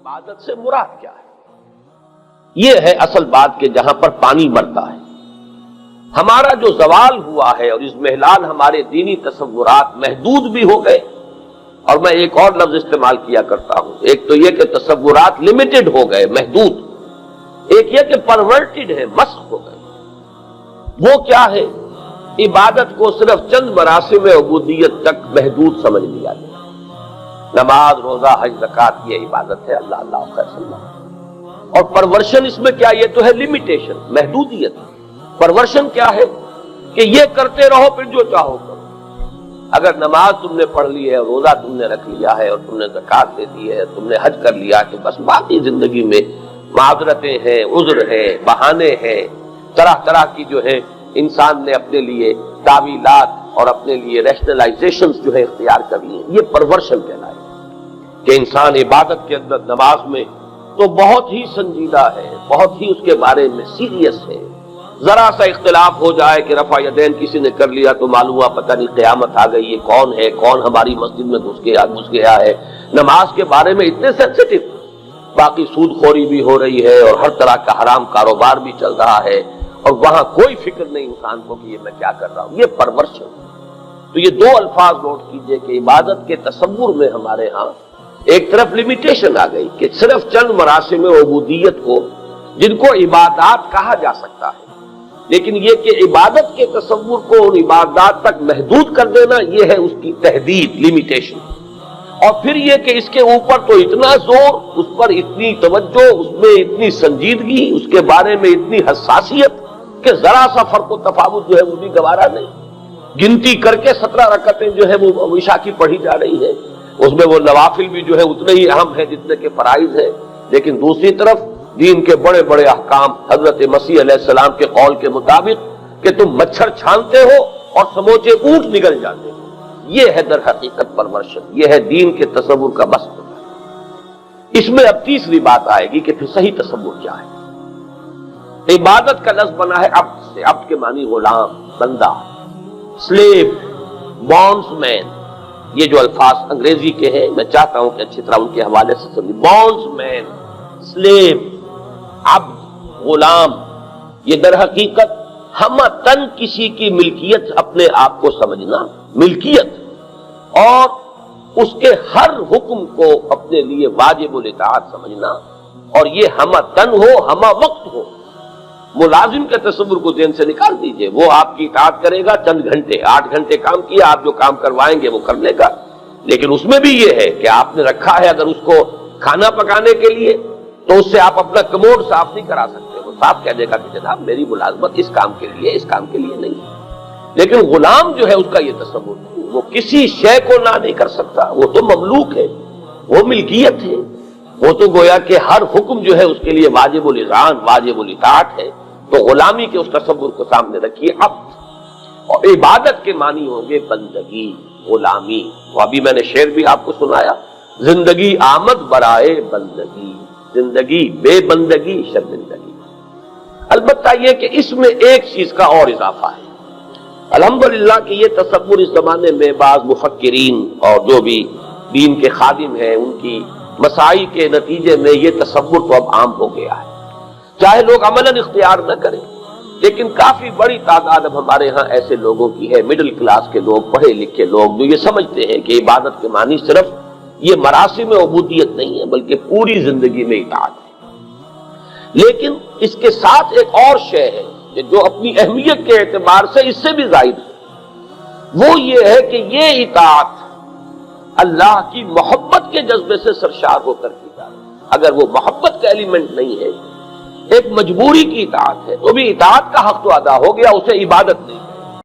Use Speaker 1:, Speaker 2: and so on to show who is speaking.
Speaker 1: عبادت سے مراد کیا ہے؟ یہ ہے اصل بات کہ جہاں پر پانی مرتا ہے، ہمارا جو زوال ہوا ہے اور اس محلال ہمارے دینی تصورات محدود بھی ہو گئے، اور میں ایک اور لفظ استعمال کیا کرتا ہوں، ایک تو یہ کہ تصورات لمیٹڈ ہو گئے، محدود، ایک یہ کہ پرورٹڈ ہے، مسخ ہو گئے۔ وہ کیا ہے؟ عبادت کو صرف چند مراسم عبودیت تک محدود سمجھ لیا گیا۔ نماز، روزہ، حج، زکات یہ عبادت ہے، اللہ اللہ خیر صلی اللہ۔ اور پرورشن اس میں کیا؟ یہ تو ہے لمیٹیشن، محدودیت۔ پرورشن کیا ہے؟ کہ یہ کرتے رہو پھر جو چاہو کرو۔ اگر نماز تم نے پڑھ لی ہے، روزہ تم نے رکھ لیا ہے، اور تم نے زکات دے دی ہے، تم نے حج کر لیا ہے، تو بس باقی زندگی میں معذرتیں ہیں، عذر ہیں، بہانے ہیں، طرح طرح کی جو ہے انسان نے اپنے لیے تعویلات اور اپنے لیے ریشنلائزیشنز جو ہے اختیار کر لی ہیں۔ یہ پرورشن کہلائے کہ انسان عبادت کے اندر، نماز میں تو بہت ہی سنجیدہ ہے، بہت ہی اس کے بارے میں سیریس ہے۔ ذرا سا اختلاف ہو جائے کہ رفع یدین کسی نے کر لیا تو معلوم ہوا پتہ نہیں قیامت آ گئی، یہ کون ہے، کون ہماری مسجد میں گھس گیا ہے۔ نماز کے بارے میں اتنے سینسٹیو، باقی سود خوری بھی ہو رہی ہے اور ہر طرح کا حرام کاروبار بھی چل رہا ہے، اور وہاں کوئی فکر نہیں انسان کو کہ یہ میں کیا کر رہا ہوں۔ یہ پرورشن۔ تو یہ دو الفاظ نوٹ کیجئے کہ عبادت کے تصور میں ہمارے ہاں ایک طرف لمیٹیشن آ گئی کہ صرف چند مراسم عبودیت کو، جن کو عبادات کہا جا سکتا ہے، لیکن یہ کہ عبادت کے تصور کو ان عبادات تک محدود کر دینا، یہ ہے اس کی تحدید، لمیٹیشن۔ اور پھر یہ کہ اس کے اوپر تو اتنا زور، اس پر اتنی توجہ، اس میں اتنی سنجیدگی، اس کے بارے میں اتنی حساسیت کہ ذرا سا فرق و تفاوت جو ہے وہ بھی گوارا نہیں۔ گنتی کر کے 17 رکعتیں جو ہے وہ عشاء کی پڑھی جا رہی ہے، اس میں وہ نوافل بھی جو ہے اتنے ہی اہم ہیں جتنے کہ فرائض ہیں، لیکن دوسری طرف دین کے بڑے بڑے احکام، حضرت مسیح علیہ السلام کے قول کے مطابق کہ تم مچھر چھانتے ہو اور سموچے اونٹ نگل جاتے ہو۔ یہ ہے در حقیقت پرورشن، یہ ہے دین کے تصور کا بس۔ اس میں اب تیسری بات آئے گی کہ پھر صحیح تصور کیا ہے۔ عبادت کا لفظ بنا ہے عبد سے، عبد کے معنی غلام، بندہ، سلیو، بانڈز مین۔ یہ جو الفاظ انگریزی کے ہیں میں چاہتا ہوں کہ اچھی طرح ان کے حوالے سے سمجھیں۔ بانڈز مین، سلیو، عبد، غلام، یہ در حقیقت ہم تن کسی کی ملکیت اپنے آپ کو سمجھنا، ملکیت، اور اس کے ہر حکم کو اپنے لیے واجب الاطاعت سمجھنا، اور یہ ہم تن ہو، ہم وقت ہو۔ ملازم کے تصور کو ذہن سے نکال دیجئے، وہ آپ کی اطاعت کرے گا چند گھنٹے، 8 گھنٹے کام کیا، آپ جو کام کروائیں گے وہ کر لے گا، لیکن اس میں بھی یہ ہے کہ آپ نے رکھا ہے اگر اس کو کھانا پکانے کے لیے تو اس سے آپ اپنا کموڈ صاف نہیں کرا سکتے، وہ صاف کہہ دے گا کہ جناب میری ملازمت اس کام کے لیے، اس کام کے لیے نہیں۔ لیکن غلام جو ہے اس کا یہ تصور نہیں، وہ کسی شے کو نہ نہیں کر سکتا، وہ تو مملوک ہے، وہ ملکیت ہے، وہ تو گویا کہ ہر حکم جو ہے اس کے لیے واجب الاذعان، واجب الاطاعت ہے۔ تو غلامی کے اس تصور کو سامنے رکھیے۔ عبد اور عبادت کے معنی ہوں گے بندگی، غلامی۔ تو ابھی میں نے شعر بھی آپ کو سنایا، زندگی آمد برائے بندگی، زندگی بے بندگی شرمندگی۔ البتہ یہ کہ اس میں ایک چیز کا اور اضافہ ہے۔ الحمدللہ کہ یہ تصور اس زمانے میں بعض مفکرین اور جو بھی دین کے خادم ہیں ان کی مساعی کے نتیجے میں یہ تصور تو اب عام ہو گیا ہے، چاہے لوگ عملاً اختیار نہ کریں، لیکن کافی بڑی تعداد اب ہمارے ہاں ایسے لوگوں کی ہے، مڈل کلاس کے لوگ، پڑھے لکھے لوگ، جو یہ سمجھتے ہیں کہ عبادت کے معنی صرف یہ مراسم عبودیت نہیں ہے بلکہ پوری زندگی میں اطاعت ہے۔ لیکن اس کے ساتھ ایک اور شے ہے کہ جو اپنی اہمیت کے اعتبار سے اس سے بھی زائد ہے، وہ یہ ہے کہ یہ اطاعت اللہ کی محبت کے جذبے سے سرشار ہو کر کی جائے۔ اگر وہ محبت کا ایلیمنٹ نہیں ہے، ایک مجبوری کی اطاعت ہے، تو بھی اطاعت کا حق تو ادا ہو گیا، اسے عبادت نہیں ہے۔